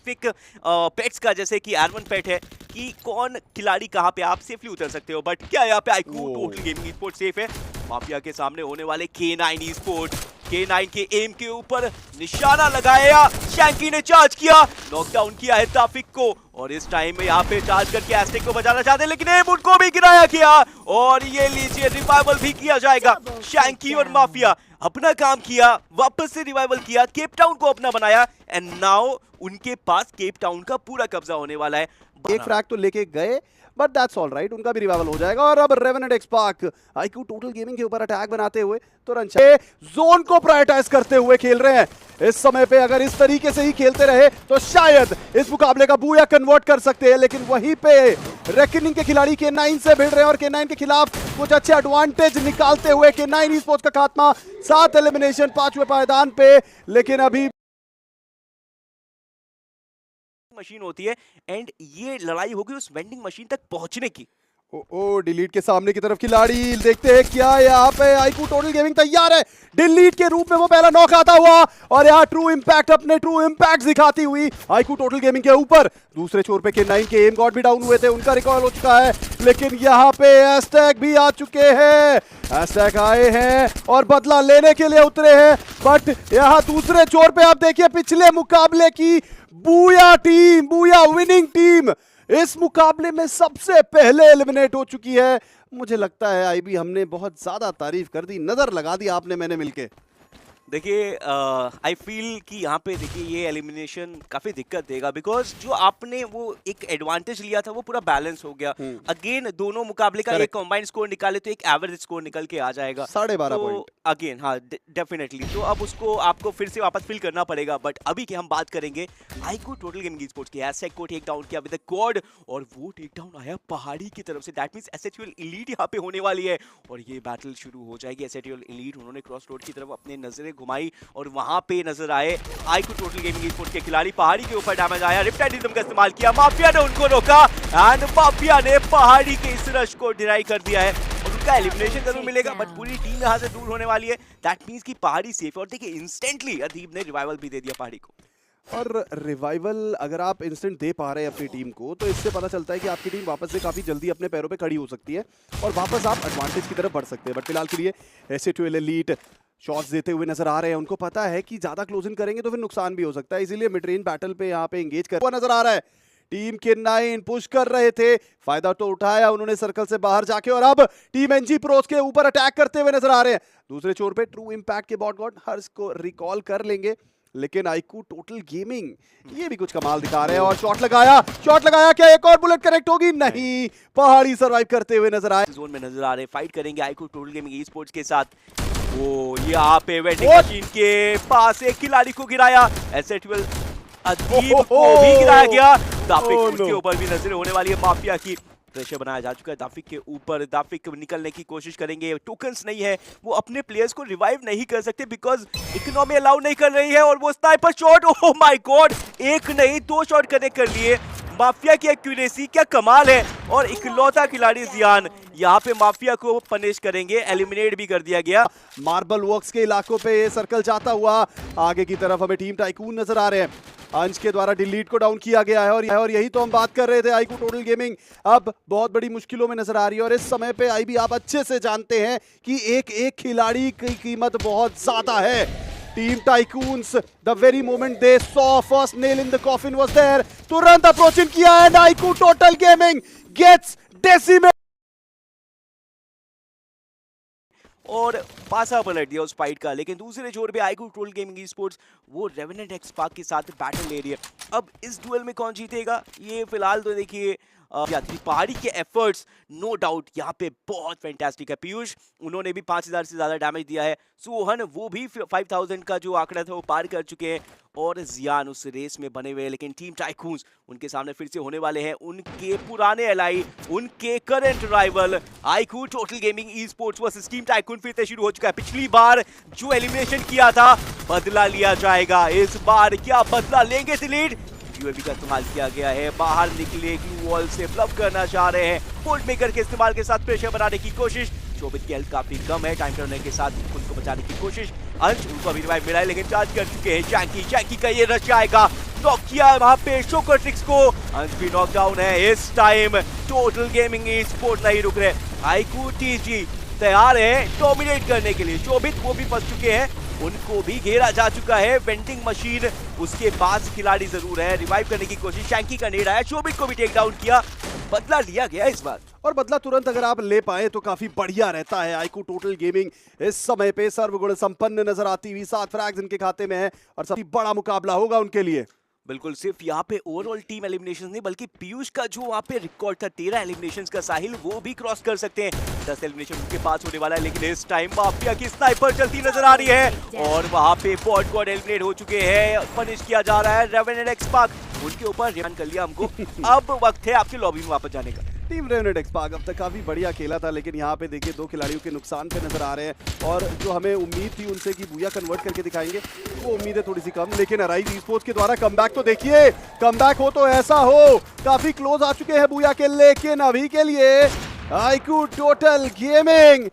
Specific pets का, जैसे कि R1 पेट है कि कौन खिलाड़ी कहाँ पे आप सेफली उतर सकते हो। बट क्या यहाँ पे IQ total gaming e-sport safe है? माफिया के सामने होने वाले K9 ई-स्पोर्ट, K9 के एम के ऊपर निशाना लगाया, शैंकी ने चार्ज किया, नॉकडाउन किया है ताफिक को, और इस टाइम में यहाँ पे चार्ज करके एस्टेक को बचाना चाहते हैं, लेकिन एम उनको भी गिराया किया, और ये लीजिए रिवाइवल भी किया जाएगा। शैंकी और माफिया अपना काम किया, वापस से रिवाइवल किया, केप टाउन को अपना बनाया, एंड नाउ उनके पास केप टाउन का पूरा कब्जा होने वाला है। एक फ्रैग तो लेके गए, बट दैट्स ऑल राइट, उनका भी रिवाइवल हो जाएगा। और अब रेवेनेंट एक्सपार्क आईक्यू टोटल गेमिंग के ऊपर अटैक बनाते हुए तुरंत जोन को प्रायोरिटाइज करते हुए खेल रहे हैं। इस समय पे अगर इस तरीके से ही खेलते रहे तो शायद इस मुकाबले का बूया कन्वर्ट कर सकते हैं, लेकिन वहीं पे रेकनिंग के खिलाड़ी K9 से भिड़ रहे हैं और K9 के खिलाफ कुछ अच्छे एडवांटेज निकालते हुए K9 ई-स्पोर्ट्स का खात्मा, 7 एलिमिनेशन 5वें पायदान पे, लेकिन अभी मशीन होती है एंड ये लड़ाई होगी उस वेंडिंग मशीन तक पहुंचने की। ओ डिलीट के सामने की तरफ खिलाड़ी, देखते हैं क्या यहाँ पे आईक्यू टोटल गेमिंग तैयार है। डिलीट के रूप में वो पहला नॉक आता हुआ, और यहाँ ट्रू इंपैक्ट, अपने ट्रू इंपैक्ट दिखाती हुई आईक्यू टोटल गेमिंग के ऊपर। दूसरे छोर पे K9 के एम गॉड भी डाउन हुए थे, उनका रिकॉल हो चुका है, लेकिन यहाँ पे एस्टैक भी आ चुके हैं। एस्टैक आए हैं और बदला लेने के लिए उतरे हैं, बट यहाँ दूसरे छोर पे आप देखिए पिछले मुकाबले की booyah team, booyah winning team इस मुकाबले में सबसे पहले एलिमिनेट हो चुकी है। मुझे लगता है आईबी हमने बहुत ज्यादा तारीफ कर दी, नजर लगा दी आपने मैंने मिलके। देखिए आई फील कि यहाँ पे देखिए ये एलिमिनेशन काफी दिक्कत देगा, बिकॉज जो आपने वो एक एडवांटेज लिया था वो पूरा बैलेंस हो गया। अगेन दोनों मुकाबले का एक कंबाइंड स्कोर निकाले तो एक एवरेज स्कोर निकल के आ जाएगा 12.5 पॉइंट अगेन। हाँ डेफिनेटली, तो अब उसको आपको फिर से वापस फिल करना पड़ेगा। बट अभी की हम बात करेंगे आईक्यू टोटल गेमिंग ई-स्पोर्ट्स की। एस्टेक को टेक डाउन किया विद द क्वाड, और वो टेक डाउन आया पहाड़ी की तरफ से। दैट मींस एसएचयूएल एलीट यहाँ पे होने वाली है, और ये बैटल शुरू हो जाएगी। एसएचयूएल एलीट उन्होंने क्रॉस रोड की तरफ अपने नजरें घुमाई, और वहां पे नजर आए आईक्यू टोटल गेमिंग ई-स्पोर्ट्स के खिलाड़ी। पहाड़ी के ऊपर डैमेज आया, रिप्टाइड रिदम का इस्तेमाल किया, माफिया ने उनको रोका, एंड माफिया ने पहाड़ी के इस रश को डिनाई कर दिया है, और उनका एलिमिनेशन जरूर मिलेगा, बट पूरी टीम यहां से दूर होने वाली है। दैट मींस कि पहाड़ी सेफ है। और देखिए इंस्टेंटली अदीब ने रिवाइवल भी दे दिया पहाड़ी को। और रिवाइवल अगर आप इंस्टेंट दे पा रहे हैं अपनी टीम को, तो इससे पता चलता है कि आपकी टीम वापस से काफी जल्दी अपने पैरों पे खड़ी हो सकती है, और वापस आप एडवांटेज की तरफ बढ़ सकते हैं। बट फिलहाल के लिए एसएचयूएल एलीट शॉट्स देते हुए नजर आ रहे हैं। उनको पता है कि ज्यादा क्लोज इन करेंगे तो फिर नुकसान भी हो सकता है, इसीलिए मिड रेंज बैटल पे यहाँ पे एंगेज कर नजर आ रहा है। टीम K9 पुश कर रहे थे, फायदा तो उठाया उन्होंने सर्कल से बाहर जाके, और अब टीम एनजी प्रोस के ऊपर अटैक करते हुए नजर आ रहे हैं। दूसरे छोर पे ट्रू इंपैक्ट के बॉट गॉड हर्ष को रिकॉल कर लेंगे, लेकिन आईक्यू टोटल गेमिंग ये भी कुछ कमाल दिखा रहे हैं। और शॉट लगाया, क्या एक और बुलेट कनेक्ट होगी? नहीं, पहाड़ी सर्वाइव करते हुए नजर आए। जोन में नजर आ रहे, फाइट करेंगे आईक्यू टोटल गेमिंग ई-स्पोर्ट्स के साथ। वो यहाँ पे वेंडिंग मशीन के पास एक खिलाड़ी को गिराया, एसएचयूएल अदीब को भी गिराया गया। दाफिक के ऊपर भी नजर होने वाली है माफिया की। प्रेशर बनाया जा चुका है दाफिक के ऊपर, दाफिक निकलने की कोशिश करेंगे, टोकन्स नहीं है, वो अपने प्लेयर्स को रिवाइव नहीं कर सकते बिकॉज इकोनॉमी अलाउ नहीं कर रही है। और वो sniper shot, oh my God, एक नहीं 2 शॉट कनेक्ट कर लिए। माफिया की एक्यूरेसी क्या कमाल है, और इकलौता खिलाड़ी जियान यहाँ पे माफिया को पनिश करेंगे, एलिमिनेट भी कर दिया गया। मार्बल वर्क्स के इलाकों पे ये सर्कल जाता हुआ आगे की तरफ हमें टीम टाइकून नजर आ रहे हैं। अंश के द्वारा डिलीट को डाउन किया गया है, और यही तो हम बात कर रहे थे। आईक्यू टोटल गेमिंग अब बहुत बड़ी मुश्किलों में नजर आ रही है, और इस समय पे आईबी आप अच्छे से जानते हैं कि एक एक खिलाड़ी की कीमत बहुत ज्यादा है। Team tycoons the very moment they saw first nail in the coffin was there, तुरंत अप्रोचिंग किया है, IQ total gaming gets decimate, और पासा पलट दिया उस फाइट का। लेकिन दूसरे छोर पे आईक्यू टोटल गेमिंग ई-स्पोर्ट्स वो रेवेनेंट एक्सपार्क के साथ बैटल ले रही है। अब इस डुएल में कौन जीतेगा ये फिलहाल तो देखिए पहाड़ी के एफर्ट्स नो डाउट यहाँ पे बहुत फैंटास्टिक है। पीयूष उन्होंने भी 5000 से ज्यादा डैमेज दिया है, सोहन वो भी 5000 का जो आंकड़ा था वो पार कर चुके हैं, और जियान उस रेस में बने हुए हैं। लेकिन टीम टाइकून्स उनके सामने फिर से होने वाले हैं उनके पुराने एलाई, उनके current rival IQ total gaming esports versus team tycoon फिर से शुरू हो चुका है। पिछली बार जो एलिमिनेशन किया था बदला लिया जाएगा, इस बार क्या बदला लेंगे सिलीड? यूएवी का इस्तेमाल किया गया है, बाहर निकले ग्लू वॉल से फ्लफ करना चाह रहे हैं, बोल्ट मेकर के इस्तेमाल के साथ प्रेशर बनाने की कोशिश। शोभित की हेल्थ काफी कम है, टाइम टर्नर के साथ खुद को बचाने की कोशिश। अंश उनको अभी रिवाइव मिला है, लेकिन चार्ज कर चुके हैं जैकी का ये रश आएगा, नॉक किया है वहां पे शोकर ट्रिक्स को, अंश भी नॉकडाउन है। इस टाइम टोटल गेमिंग स्पोर्ट नहीं रुक रहे, आईक्यू टीजी तैयार है डोमिनेट करने के लिए। शोभित वो भी फंस चुके हैं, उनको भी घेरा जा चुका है। वेंडिंग मशीन उसके पास खिलाड़ी जरूर है, रिवाइव करने की कोशिश, शैंकी का नेड आया, शोभित को भी टेक डाउन किया, बदला लिया गया इस बार। और बदला तुरंत अगर आप ले पाए तो काफी बढ़िया रहता है। आईक्यू टोटल गेमिंग इस समय पे सर्वगुण संपन्न नजर आती हुई, 7 फ्रैग्स इनके खाते में है और सबसे बड़ा मुकाबला होगा उनके लिए। बिल्कुल, सिर्फ यहाँ पे ओवरऑल टीम एलिमिनेशन नहीं बल्कि पीयूष का जो वहाँ पे रिकॉर्ड था 13 एलिमिनेशन का, साहिल वो भी क्रॉस कर सकते हैं। 10 एलिमिनेशन उनके पास होने वाला है, लेकिन इस टाइम माफिया की स्नाइपर चलती नजर आ रही है और वहाँ पे पॉड गॉड एलिमिनेट हो चुके हैं, पनिश किया जा रहा है। रेवेनेंट एक्सपार्क उनके ऊपर रिहान कर लिया हमको। अब वक्त है आपकी लॉबी में वापस जाने का। टीम रेवेनेंट एक्सपार्क अब तक काफी बढ़िया खेला था, लेकिन यहाँ पे देखिए 2 खिलाड़ियों के नुकसान पे नजर आ रहे हैं और जो हमें उम्मीद थी उनसे कि बुया कन्वर्ट करके दिखाएंगे, वो उम्मीद है थोड़ी सी कम। लेकिन अराइज ई-स्पोर्ट्स के द्वारा कमबैक तो देखिए, कमबैक हो तो ऐसा हो, काफी क्लोज आ चुके हैं बुया के, लेकिन अभी के लिए IQ total gaming,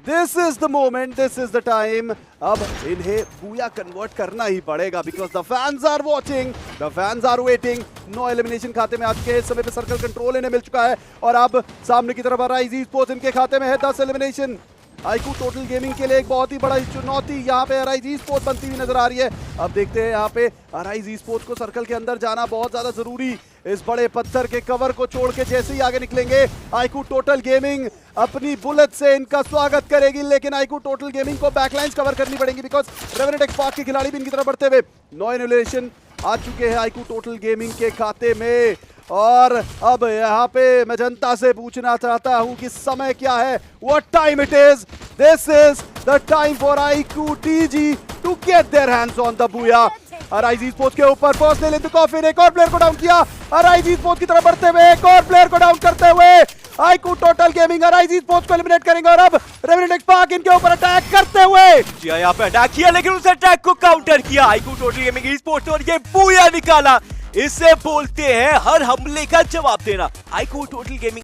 this is the moment, this is the time. अब इन्हें बुया कन्वर्ट करना ही पड़ेगा because the fans are watching, the fans are waiting. 9 elimination खाते में आ चुके हैं, इस समय पे सर्कल कंट्रोल इन्हें मिल चुका है और अब सामने की तरफ अराइज ई-स्पोर्ट्स इनके खाते में है 10 एलिमिनेशन। आईक्यू टोटल गेमिंग के लिए एक बहुत ही बड़ा चुनौती यहाँ पे अराइज ई-स्पोर्ट्स बनती हुई नजर आ रही है। अब देखते हैं यहाँ पे अराइज ई-स्पोर्ट्स को सर्कल के अंदर जाना बहुत ज्यादा जरूरी, इस बड़े पत्थर के कवर को छोड़ के जैसे ही आगे निकलेंगे आईक्यू टोटल गेमिंग अपनी बुलेट से इनका स्वागत करेगी, लेकिन आईक्यू टोटल गेमिंग को बैकलाइंस कवर करनी पड़ेगी बिकॉज रेवेनेंट एक्सपार्क के खिलाड़ी भी इनकी तरफ बढ़ते हुए। 9 एलिमिनेशन आ चुके हैं आईक्यू टोटल गेमिंग के खाते में और अब यहाँ पे मैं जनता से पूछना चाहता हूँ कि समय क्या है, what time it is. This is the time for IQ TG to get their hands on the booyah. Arise esports के ऊपर पर्सनल इन द कॉफिन, एक और प्लेयर को डाउन किया, अराइज ई-स्पोर्ट्स की तरफ बढ़ते हुए एक और प्लेयर को डाउन करते हुए IQ total gaming arise esports को एलिमिनेट करेंगे और अब रेवेनेंट एक्सपार्क इनके ऊपर अटैक करते हुए। जी यहाँ पे अटैक किया, लेकिन उस अटैक को काउंटर किया आईक्यू टोटल गेमिंग ई-स्पोर्ट्स और ये बुया निकाला। इसे बोलते हैं हर हमले का जवाब देना। IQ total gaming